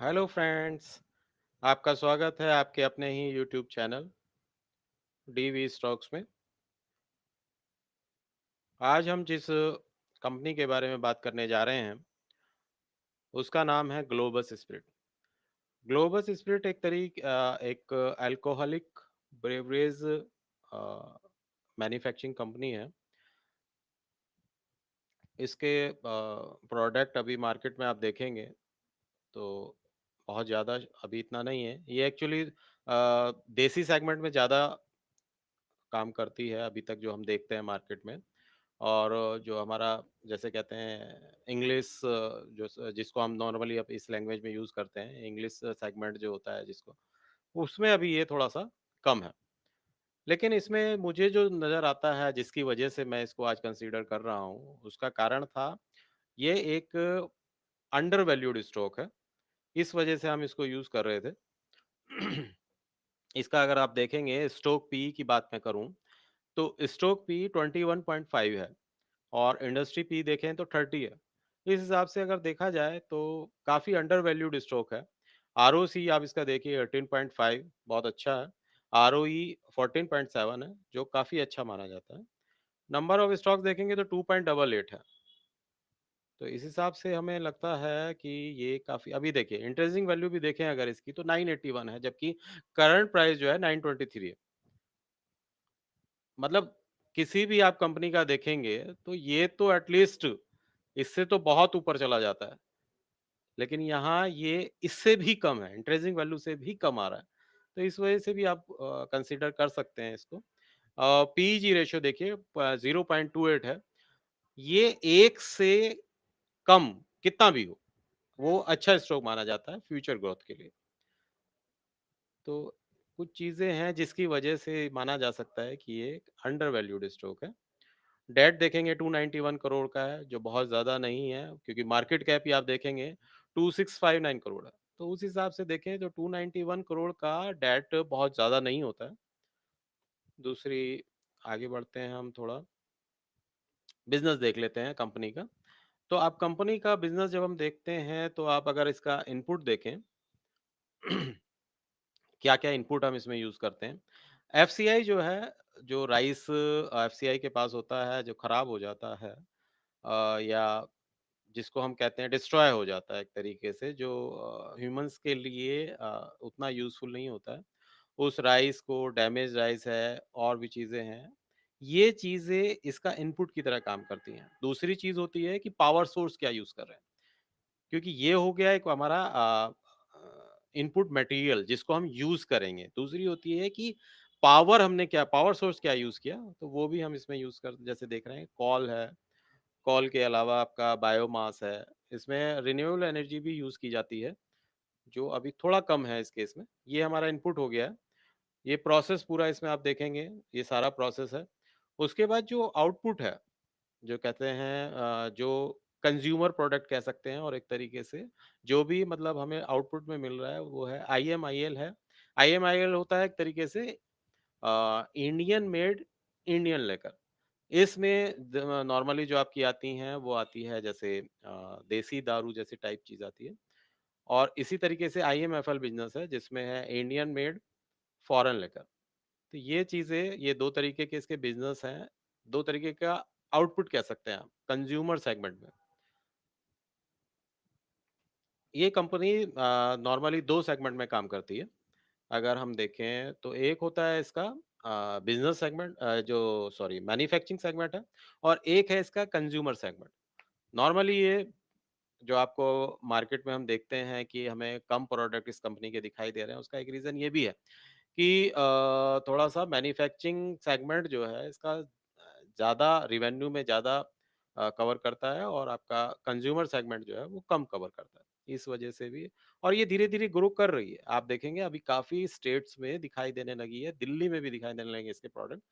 Hello friends. आपका स्वागत है आपके अपने ही यूट्यूब चैनल डीवी स्टॉक्स में। आज हम जिस कंपनी के बारे में बात करने जा रहे हैं उसका नाम है ग्लोबस स्पिरिट। ग्लोबस स्पिरिट एक अल्कोहलिक ब्रेवरेज मैन्युफैक्चरिंग कंपनी है। इसके प्रोडक्ट अभी मार्केट में आप देखेंगे तो बहुत ज़्यादा अभी इतना नहीं है। ये एक्चुअली देसी सेगमेंट में ज़्यादा काम करती है अभी तक जो हम देखते हैं मार्केट में। और जो हमारा जैसे कहते हैं इंग्लिश, जिसको हम नॉर्मली अब इस लैंग्वेज में यूज़ करते हैं, इंग्लिश सेगमेंट जो होता है जिसको, उसमें अभी ये थोड़ा-सा कम है। लेकिन इसमें मुझे जो नज़र आता है जिसकी वजह से मैं इसको आज कंसीडर कर रहा हूँ, उसका कारण था ये एक अंडर वैल्यूड स्टॉक है। इस वजह से हम इसको यूज़ कर रहे थे। इसका अगर आप देखेंगे स्टॉक पीई की बात मैं करूँ, तो स्टॉक पीई 21.5 है और इंडस्ट्री पी देखें तो 30 है। इस हिसाब से अगर देखा जाए तो काफ़ी अंडर वैल्यूड स्टॉक है। आरओसी आप इसका देखिए 18.5 बहुत अच्छा है। आरओई 14.7 है जो काफ़ी अच्छा माना जाता है। नंबर ऑफ स्टॉक्स देखेंगे तो 2.88 है। तो इस हिसाब से हमें लगता है कि ये काफ़ी, अभी देखिए इंटरेस्टिंग वैल्यू भी देखें अगर इसकी तो 981 है, जबकि करंट प्राइस जो है 923 है। मतलब किसी भी आप कंपनी का देखेंगे तो ये तो एटलीस्ट इससे तो बहुत ऊपर चला जाता है। लेकिन यहाँ ये इससे भी कम है, इंटरेस्टिंग वैल्यू से भी कम आ रहा है। तो इस वजह से भी आप कंसीडर कर सकते हैं इसको। पीईजी रेशियो देखिए 0.28 है। ये 1 से कम कितना भी हो, वो अच्छा स्टॉक माना जाता है फ्यूचर ग्रोथ के लिए। तो कुछ चीज़ें हैं जिसकी वजह से माना जा सकता है कि ये एक अंडर वैल्यूड स्टॉक है। डेट देखेंगे 291 करोड़ का है, जो बहुत ज़्यादा नहीं है क्योंकि मार्केट कैप ही आप देखेंगे 2659 करोड़ है। तो उस हिसाब से देखें तो 291 करोड़ का डेट बहुत ज़्यादा नहीं होता है। दूसरी, आगे बढ़ते हैं हम थोड़ा, बिज़नेस देख लेते हैं कंपनी का। तो आप कंपनी का बिज़नेस जब हम देखते हैं तो आप अगर इसका इनपुट देखें क्या-क्या इनपुट हम इसमें यूज़ करते हैं। एफसीआई जो है, जो राइस एफसीआई के पास होता है, जो खराब हो जाता है या जिसको हम कहते हैं डिस्ट्रॉय हो जाता है एक तरीके से, जो ह्यूमंस के लिए उतना यूज़फुल नहीं होता है। उस राइस को, डैमेज राइस है और भी चीज़ें हैं, ये चीज़ें इसका इनपुट की तरह काम करती हैं। दूसरी चीज़ होती है कि पावर सोर्स क्या यूज़ कर रहे हैं, क्योंकि ये हो गया एक हमारा इनपुट मटेरियल जिसको हम यूज़ करेंगे। दूसरी होती है कि पावर सोर्स क्या यूज़ किया, तो वो भी हम इसमें यूज़ कर जैसे देख रहे हैं कॉल है, कॉल के अलावा आपका बायोमास है, इसमें रिन्यूएबल एनर्जी भी यूज़ की जाती है, जो अभी थोड़ा कम है इस केस में। ये हमारा इनपुट हो गया है। ये प्रोसेस पूरा इसमें आप देखेंगे, ये सारा प्रोसेस है। उसके बाद जो आउटपुट है, जो कहते हैं जो कंज्यूमर प्रोडक्ट कह सकते हैं, और एक तरीके से जो भी मतलब हमें आउटपुट में मिल रहा है वो है आईएमआईएल है। आईएमआईएल होता है एक तरीके से इंडियन मेड इंडियन लेकर। इसमें नॉर्मली जो आपकी आती हैं वो आती है जैसे देसी दारू जैसी टाइप चीज़ आती है। और इसी तरीके से आईएमएफएल बिज़नेस है जिसमें है इंडियन मेड फॉरेन लिकर। तो ये चीज़ें, ये 2 तरीके के इसके बिज़नेस हैं, 2 तरीके का आउटपुट कह सकते हैं आप, कंज़्यूमर सेगमेंट में। ये कंपनी नॉर्मली 2 सेगमेंट में काम करती है। अगर हम देखें तो एक होता है इसका बिज़नेस सेगमेंट, जो सॉरी मैन्युफैक्चरिंग सेगमेंट है, और एक है इसका कंज़्यूमर सेगमेंट। नॉर्मली ये जो आपको मार्केट में हम देखते हैं कि हमें कम प्रोडक्ट इस कंपनी के दिखाई दे रहे हैं, उसका एक रीज़न ये भी है कि थोड़ा-सा मैन्युफैक्चरिंग सेगमेंट जो है इसका ज़्यादा रेवेन्यू में ज़्यादा कवर करता है, और आपका कंज्यूमर सेगमेंट जो है वो कम कवर करता है। इस वजह से भी, और ये धीरे-धीरे ग्रो कर रही है। आप देखेंगे अभी काफ़ी स्टेट्स में दिखाई देने लगी है, दिल्ली में भी दिखाई देने लगे इसके प्रोडक्ट।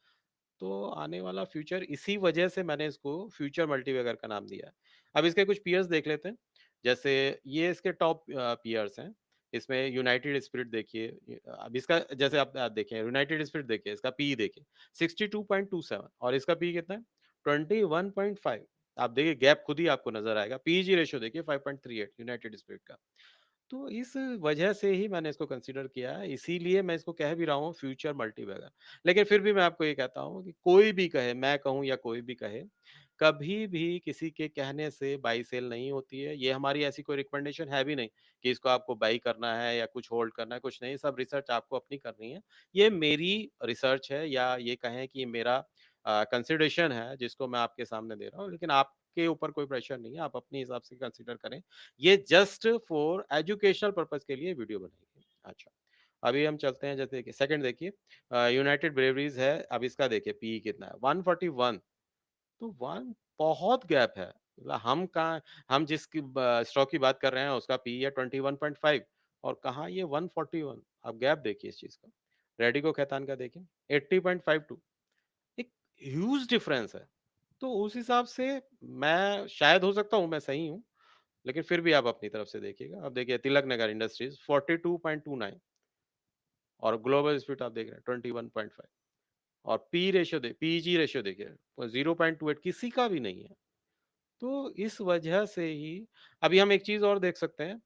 तो आने वाला फ्यूचर, इसी वजह से मैंने इसको फ्यूचर मल्टीबैगर का नाम दिया है। अब इसके कुछ पीयर्स देख लेते हैं। जैसे ये इसके टॉप पीयर्स हैं। इसमें यूनाइटेड स्पिरिट देखिए, अब इसका जैसे आप देखें यूनाइटेड स्पिरिट देखिए, इसका पीई देखिए 62.27, और इसका पीई कितना है 21.5। आप देखिए गैप खुद ही आपको नजर आएगा। पीईजी रेशियो देखिए 5.38 यूनाइटेड स्पिरिट का। तो इस वजह से ही मैंने इसको कंसीडर किया है, इसीलिए मैं इसको कह भी रहा हूँ फ्यूचर मल्टीबैगर। लेकिन फिर भी मैं आपको ये कहता हूँ कि कोई भी कहे, मैं कहूँ या कोई भी कहे, कभी भी किसी के कहने से बाय सेल नहीं होती है। ये हमारी ऐसी कोई रिकमेंडेशन है भी नहीं कि इसको आपको बाय करना है या कुछ होल्ड करना है, कुछ नहीं, सब रिसर्च आपको अपनी करनी है। ये मेरी रिसर्च है या ये कहें कि मेरा कंसिडरेशन है जिसको मैं आपके सामने दे रहा हूँ, लेकिन आपके ऊपर कोई प्रेशर नहीं है, आप अपने हिसाब से कंसीडर करें। ये जस्ट फॉर एजुकेशनल पर्पस के लिए वीडियो बनाई है। अच्छा, अभी हम चलते हैं जैसे कि सेकंड देखिए यूनाइटेड ब्रेवरीज है, अब इसका देखिए पीई कितना है 141। तो 1 बहुत गैप है। मतलब हम स्टॉक की बात कर रहे हैं उसका पीई है 21.5 और कहाँ ये 141। आप गैप देखिए इस चीज का। रेडिको खैतान का देखिए 80.52। एक ह्यूज डिफरेंस है। तो उस हिसाब से मैं शायद हो सकता हूँ मैं सही हूँ, लेकिन फिर भी आप अपनी तरफ से देखिएगा। अब देखिए तिलक नगर इंडस्ट्रीज 42.29 और ग्लोबल स्प्लिट आप देख रहे हैं 21.5 और पी रेशियो पीजी रेशियो देखिए 0.28 किसी का भी नहीं है। तो इस वजह से ही अभी हम एक चीज और देख सकते हैं।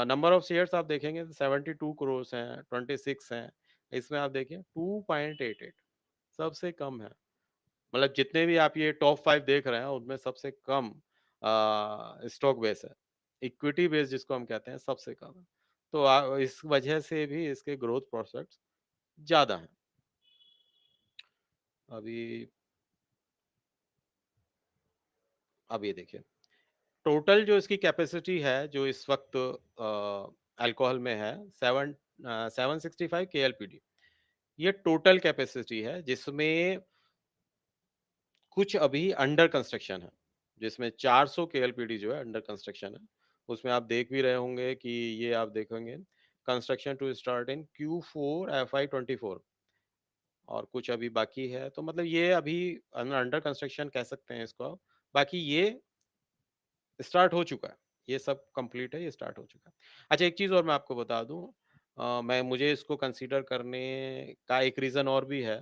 नंबर ऑफ शेयर्स आप देखेंगे तो 72 करोड़ हैं, 26 हैं। इसमें आप देखिए 2.88 सबसे कम है। मतलब जितने भी आप ये टॉप 5 देख रहे हैं उनमें सबसे कम स्टॉक बेस है। इक्विटी बेस जिसको हम कहते हैं सबसे कम है। तो इस वजह से भी इसके ग्रोथ प्रोस्पेक्ट्स ज़्यादा हैं। अभी अब ये देखिए, टोटल जो इसकी कैपेसिटी है जो इस वक़्त अल्कोहल में है 765 केएलपीडी। ये टोटल कैपेसिटी है जिसमें कुछ अभी अंडर कंस्ट्रक्शन है, जिसमें 400 केएलपीडी जो है अंडर कंस्ट्रक्शन है। उसमें आप देख भी रहे होंगे कि ये आप देखेंगे construction to start in Q4 FY 24 और कुछ अभी बाकी है। तो मतलब ये अभी अंडर कंस्ट्रक्शन कह सकते हैं इसको आप। बाकी ये स्टार्ट हो चुका है। ये सब कंप्लीट है, ये स्टार्ट हो चुका है। अच्छा एक चीज़ और मैं आपको बता दूँ मैं मुझे इसको कंसीडर करने का एक रीज़न और भी है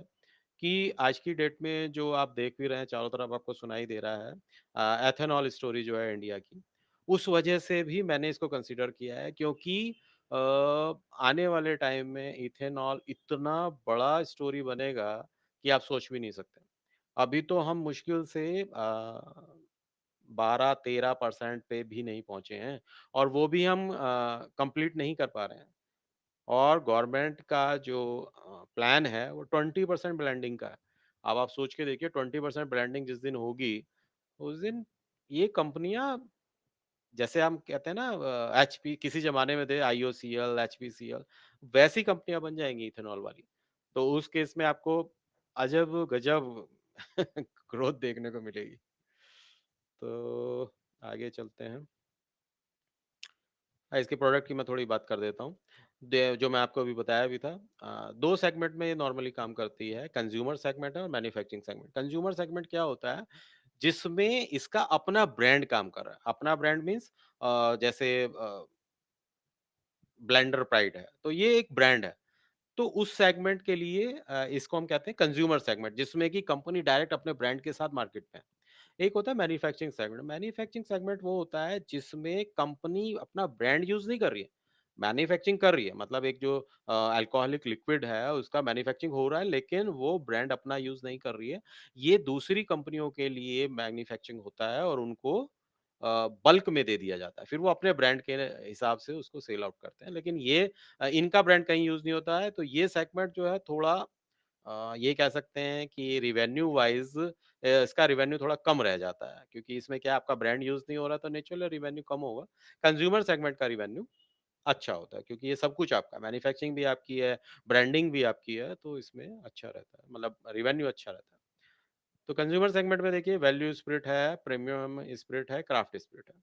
कि आज की डेट में जो आप देख भी रहे हैं चारों तरफ आपको सुनाई दे रहा है एथेनॉल स्टोरी जो है इंडिया की, उस वजह से भी मैंने इसको कंसीडर किया है क्योंकि अ, आने वाले टाइम में इथेनॉल इतना बड़ा स्टोरी बनेगा कि आप सोच भी नहीं सकते। अभी तो हम मुश्किल से 12-13% पे भी नहीं पहुँचे हैं और वो भी हम कंप्लीट नहीं कर पा रहे हैं। और गवर्नमेंट का जो प्लान है वो 20% ब्लेंडिंग का है। अब आप सोच के देखिए 20% ब्लेंडिंग जिस दिन होगी, उस दिन ये कंपनियाँ जैसे हम कहते हैं ना एचपी किसी ज़माने में थे आईओसीएल, एचपीसीएल वैसी कंपनियाँ बन जाएँगी इथेनॉल वाली। तो उस केस में आपको अजब-गजब ग्रोथ देखने को मिलेगी। तो आगे चलते हैं। इसके प्रोडक्ट की मैं थोड़ी बात कर देता हूँ। दे जो मैं आपको अभी बताया भी था 2 सेगमेंट में ये नॉर्मली काम करती है, कंज्यूमर सेगमेंट है और मैन्युफैक्चरिंग सेगमेंट। कंज्यूमर सेगमेंट क्या होता है, जिसमें इसका अपना ब्रांड काम कर रहा है। अपना ब्रांड मीन्स जैसे ब्लेंडर प्राइड है, तो ये एक ब्रांड है। तो उस सेगमेंट के लिए इसको हम कहते हैं कंज्यूमर सेगमेंट जिसमें कि कंपनी डायरेक्ट अपने ब्रांड के साथ मार्केट में है। एक होता है मैन्युफैक्चरिंग सेगमेंट। मैन्युफैक्चरिंग सेगमेंट वो होता है जिसमें कंपनी अपना ब्रांड यूज़ नहीं कर रही है, मैन्युफैक्चरिंग कर रही है। मतलब एक जो अल्कोहलिक लिक्विड है उसका मैन्युफैक्चरिंग हो रहा है लेकिन वो ब्रांड अपना यूज़ नहीं कर रही है। ये दूसरी कंपनियों के लिए मैन्युफैक्चरिंग होता है और उनको बल्क में दे दिया जाता है। फिर वो अपने ब्रांड के हिसाब से उसको सेल आउट करते हैं। लेकिन ये इनका ब्रांड कहीं यूज़ नहीं होता है, तो ये सेगमेंट जो है थोड़ा ये कह सकते हैं कि रेवेन्यू वाइज़ इसका रेवेन्यू थोड़ा कम रह जाता है क्योंकि इसमें क्या है आपका ब्रांड यूज़ नहीं हो रहा तो नेचुरली रेवेन्यू कम होगा। कंज्यूमर सेगमेंट का रेवेन्यू अच्छा होता है क्योंकि ये सब कुछ आपका मैन्युफैक्चरिंग भी आपकी है, ब्रांडिंग भी आपकी है, तो इसमें अच्छा रहता है, मतलब रेवेन्यू अच्छा रहता है। तो कंज्यूमर सेगमेंट में देखिए वैल्यू स्पिरिट है, प्रीमियम स्पिरिट है, क्राफ्ट स्पिरिट है।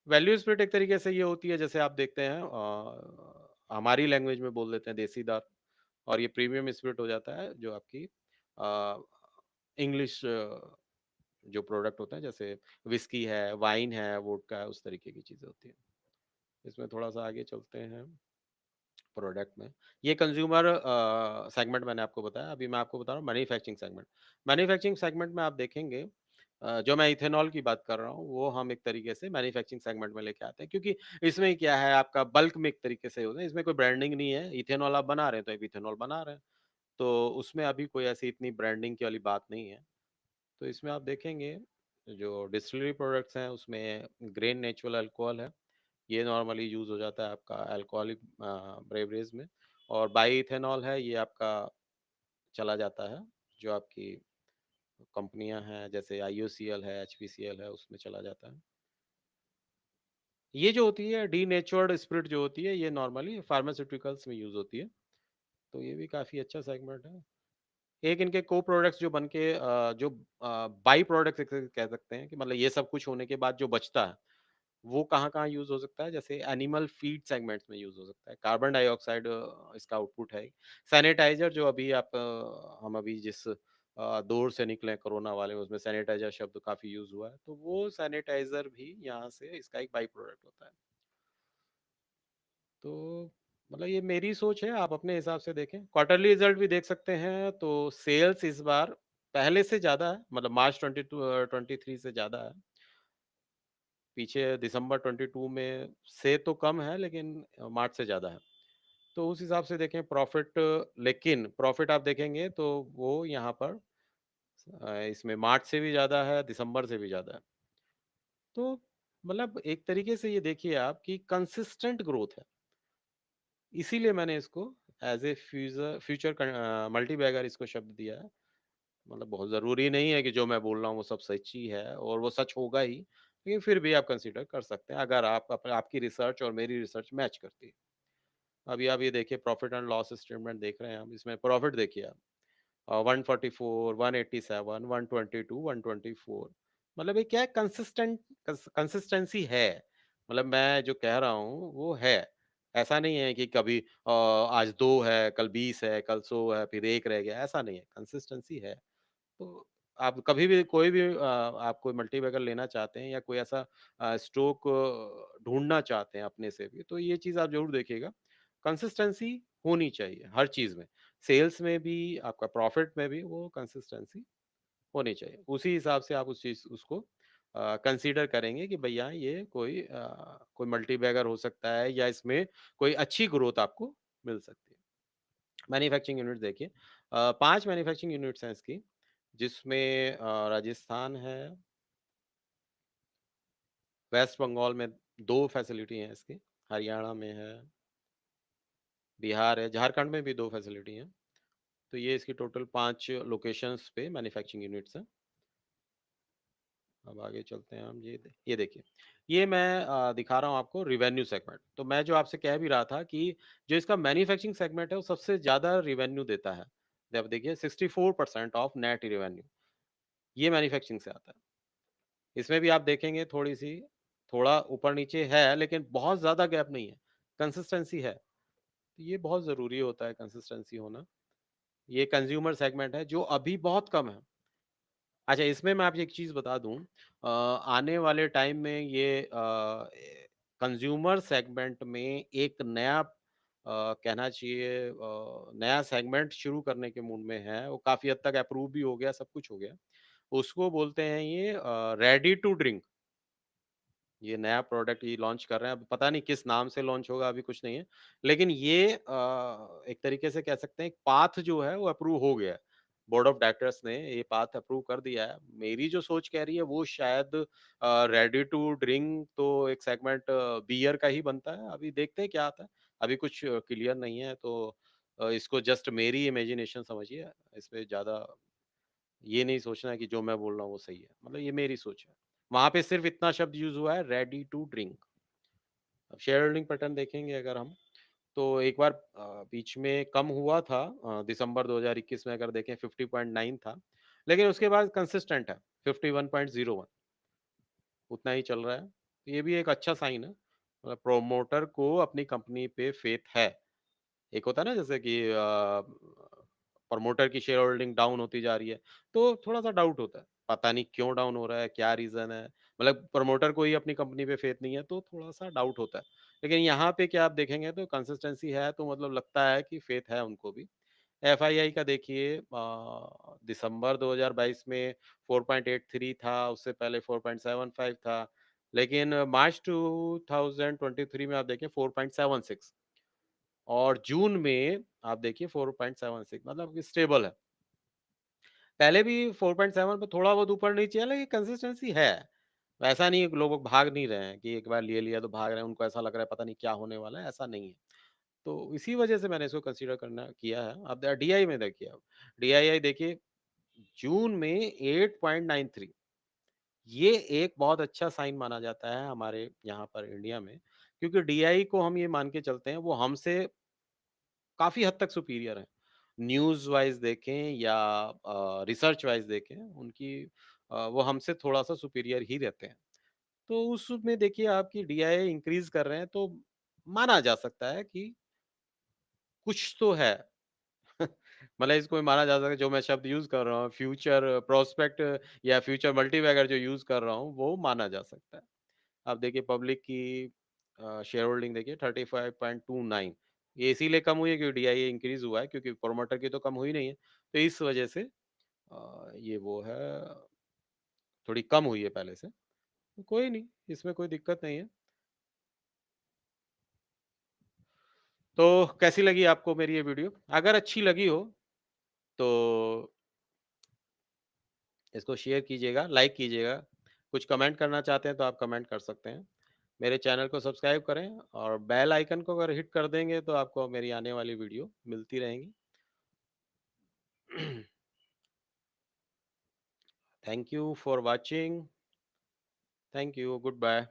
वैल्यू स्प्लिट एक तरीके से ये होती है जैसे आप देखते हैं हमारी लैंग्वेज में बोल देते हैं देसी दारू और ये प्रीमियम स्प्लिट हो जाता है जो आपकी इंग्लिश जो प्रोडक्ट होते हैं जैसे विस्की है, वाइन है, वोडका है, उस तरीके की चीज़ें होती हैं। इसमें थोड़ा-सा आगे चलते हैं प्रोडक्ट में। ये कंज्यूमर सेगमेंट मैंने आपको बताया, अभी मैं आपको बता रहा हूँ मैन्युफैक्चरिंग सेगमेंट। मैन्युफैक्चरिंग सेगमेंट में आप देखेंगे जो मैं इथेनॉल की बात कर रहा हूँ, वो हम एक तरीके से मैन्युफैक्चरिंग सेगमेंट में लेके आते हैं क्योंकि इसमें क्या है आपका बल्क में एक तरीके से होता है, इसमें कोई ब्रांडिंग नहीं है, इथेनॉल आप बना रहे हैं, तो अब इथेनॉल बना रहे हैं। तो उसमें अभी कोई ऐसी इतनी ब्रांडिंग की वाली बात नहीं है। तो इसमें आप देखेंगे, जो डिस्टिलरी प्रोडक्ट्स हैं, उसमें ग्रेन नेचुरल अल्कोहल है, ये नॉर्मली यूज़ हो जाता है आपका अल्कोहलिक ब्रेवरीज में और बाई इथेनॉल है, ये आपका चला जाता है, जो आपकी कंपनियां हैं जैसे आईओसीएल है, एचपीसीएल है, उसमें चला जाता है। ये जो होती है डीनेचुर्ड स्पिरिट जो होती है, ये नॉर्मली फार्मास्यूटिकल्स में यूज़ होती है, तो ये भी काफ़ी अच्छा सेगमेंट है। एक इनके को प्रोडक्ट्स जो बन के जो बाई प्रोडक्ट्स एक कह सकते हैं कि मतलब ये सब कुछ होने के बाद जो बचता है, वो कहाँ-कहाँ यूज़ हो सकता है? जैसे एनिमल फीड सेगमेंट्स में यूज़ हो सकता है। कार्बन डाइऑक्साइड इसका आउटपुट है। सैनिटाइज़र जो अभी हम अभी जिस दौर से निकले कोरोना वाले, उसमें सैनिटाइज़र शब्द काफ़ी यूज़ हुआ है, तो वो सैनिटाइज़र भी यहाँ से इसका एक बाई प्रोडक्ट होता है। तो मतलब ये मेरी सोच है, आप अपने हिसाब से देखें। क्वार्टरली रिज़ल्ट भी देख सकते हैं, तो सेल्स इस बार पहले से ज़्यादा है, मतलब मार्च 23 से ज़्यादा है। पीछे दिसंबर 22 में से तो कम है, लेकिन मार्च से ज़्यादा है। तो उस हिसाब से देखें प्रॉफ़िट, लेकिन प्रॉफ़िट आप देखेंगे तो वो यहाँ पर इसमें मार्च से भी ज़्यादा है, दिसंबर से भी ज़्यादा है। तो मतलब एक तरीके से ये देखिए आप कि कंसिस्टेंट ग्रोथ है। इसीलिए मैंने इसको एज़ ए फ्यूचर मल्टीबैगर इसको शब्द दिया है। मतलब बहुत ज़रूरी नहीं है कि जो मैं बोल रहा हूँ वो सब सच ही है और वो सच होगा ही, लेकिन फिर भी आप कंसीडर कर सकते हैं अगर आपकी रिसर्च और मेरी रिसर्च मैच करती है। अभी आप ये देखिए प्रॉफिट एंड लॉस स्टेटमेंट देख रहे हैं हम, इसमें प्रॉफिट देखिए आप 144, 187, 122, 124, मतलब ये क्या है, कंसिस्टेंसी है। मतलब मैं जो कह रहा हूँ वो है। ऐसा नहीं है कि कभी आज 2 है, कल 20 है, कल 100 है, फिर 1 रह गया, ऐसा नहीं है, कंसिस्टेंसी है। तो आप कभी भी कोई भी आप कोई मल्टीबैगर लेना चाहते हैं या कोई ऐसा स्टॉक ढूँढना चाहते हैं अपने से भी, तो ये चीज़ आप ज़रूर देखिएगा। कंसिस्टेंसी होनी चाहिए हर चीज़ में। सेल्स में भी, आपका प्रॉफिट में भी वो कंसिस्टेंसी होनी चाहिए। उसी हिसाब से आप उसको कंसीडर करेंगे कि भैया ये कोई मल्टीबैगर हो सकता है या इसमें कोई अच्छी ग्रोथ आपको मिल सकती है। मैन्युफैक्चरिंग यूनिट देखिए, 5 मैन्युफैक्चरिंग यूनिट्स हैं इसकी, जिसमें राजस्थान है, वेस्ट बंगाल में 2 फैसिलिटी हैं इसकी, हरियाणा में है, बिहार है, झारखंड में भी 2 फैसिलिटी हैं। तो ये इसकी टोटल 5 लोकेशंस पे मैन्युफैक्चरिंग यूनिट्स हैं। अब आगे चलते हैं हम, ये देखिए, ये मैं दिखा रहा हूँ आपको रिवेन्यू सेगमेंट। तो मैं जो आपसे कह भी रहा था कि जो इसका मैन्युफैक्चरिंग सेगमेंट है, वो सबसे ज़्यादा रिवेन्यू देता है। अब देखिए 64% ऑफ नेट रेवेन्यू, ये मैन्युफैक्चरिंग से आता है। इसमें भी आप देखेंगे थोड़ा ऊपर-नीचे है, लेकिन बहुत ज़्यादा गैप नहीं है, कंसिस्टेंसी है। तो ये बहुत ज़रूरी होता है कंसिस्टेंसी होना। ये कंज़्यूमर सेगमेंट है जो अभी बहुत कम है। अच्छा, इसमें मैं आपको एक चीज़ बता दूँ, आने वाले टाइम में ये कंज़्यूमर सेगमेंट में एक नया कहना चाहिए नया सेगमेंट शुरू करने के मूड में है। वो काफ़ी हद तक अप्रूव भी हो गया, सब कुछ हो गया। उसको बोलते हैं ये रेडी टू ड्रिंक। ये नया प्रोडक्ट ये लॉन्च कर रहे हैं, अब पता नहीं किस नाम से लॉन्च होगा, अभी कुछ नहीं है। लेकिन ये एक तरीके से कह सकते हैं एक पाथ जो है वो अप्रूव हो गया है। बोर्ड ऑफ डायरेक्टर्स ने ये पाथ अप्रूव कर दिया है। मेरी जो सोच कह रही है वो शायद रेडी टू ड्रिंक तो एक सेगमेंट बियर का ही बनता है। अभी देखते हैं क्या आता है। अभी कुछ क्लियर नहीं है, तो इसको जस्ट मेरी इमेजिनेशन समझिए। इसमें ज़्यादा ये नहीं सोचना है कि जो मैं बोल रहा हूँ वो सही है। मतलब ये मेरी सोच है। वहाँ पे सिर्फ़ इतना शब्द यूज़ हुआ है, रेडी टू ड्रिंक। अब शेयर होल्डिंग पैटर्न देखेंगे अगर हम, तो एक बार बीच में कम हुआ था, दिसंबर 2021 में अगर देखें 50.9 था, लेकिन उसके बाद कंसिस्टेंट है 51.01, उतना ही चल रहा है। तो ये भी एक अच्छा साइन है। प्रोमोटर को अपनी कंपनी पे फेथ है। एक होता है ना जैसे कि प्रमोटर की शेयर होल्डिंग डाउन होती जा रही है, तो थोड़ा-सा डाउट होता है। पता नहीं क्यों डाउन हो रहा है, क्या रीज़न है? मतलब प्रमोटर को ही अपनी कंपनी पे फेथ नहीं है, तो थोड़ा-सा डाउट होता है। लेकिन यहाँ पे क्या आप देखेंगे तो कंसिस्टेंसी है, तो मतलब लगता है कि फेथ है उनको भी। एफआईआई का देखिए दिसंबर 2022 में 4.83 था, उससे पहले 4.75 था, लेकिन मार्च 2023 में आप देखिए 4.76 और जून में आप देखिए 4.76 मतलब स्टेबल है। पहले भी 4.7 पे थोड़ा बहुत ऊपर-नीचे है, लेकिन कंसिस्टेंसी है। ऐसा नहीं है कि लोग भाग नहीं रहे हैं कि एक बार ले लिया तो भाग रहे हैं, उनको ऐसा लग रहा है पता नहीं क्या होने वाला है, ऐसा नहीं है। तो इसी वजह से मैंने इसको कंसीडर करना किया है। अब डीआई में देखिए अब, डीआईआई देखिए जून में 8.93 ये एक बहुत अच्छा साइन माना जाता है हमारे यहाँ पर इंडिया में, क्योंकि डीआई को हम ये मान के चलते हैं वो हमसे काफ़ी हद तक सुपीरियर हैं। न्यूज़ वाइज़ देखें या रिसर्च वाइज़ देखें उनकी वो हमसे थोड़ा-सा सुपीरियर ही रहते हैं। तो उसमें देखिए आपकी डीआई इंक्रीज़ कर रहे हैं तो माना जा सकता है कि कुछ तो है। मतलब इसको माना जा सकता है जो मैं शब्द यूज़ कर रहा हूँ फ्यूचर प्रोस्पेक्ट या फ्यूचर मल्टीबैगर जो यूज़ कर रहा हूँ वो माना जा सकता है। आप देखिए पब्लिक की शेयर होल्डिंग देखिए 35.29 ये इसीलिए कम हुई है क्योंकि डीआईए इंक्रीज़ हुआ है क्योंकि प्रोमोटर की तो कम हुई नहीं है। तो इस वजह से ये वो है थोड़ी कम हुई है पहले से। कोई नहीं, इसमें कोई दिक्कत नहीं है। तो कैसी लगी आपको मेरी ये वीडियो? अगर अच्छी लगी हो तो इसको शेयर कीजिएगा, लाइक कीजिएगा। कुछ कमेंट करना चाहते हैं तो आप कमेंट कर सकते हैं। मेरे चैनल को सब्सक्राइब करें और बेल आइकन को अगर हिट कर देंगे तो आपको मेरी आने वाली वीडियो मिलती रहेंगी। Thank you for watching. Thank you. Good bye.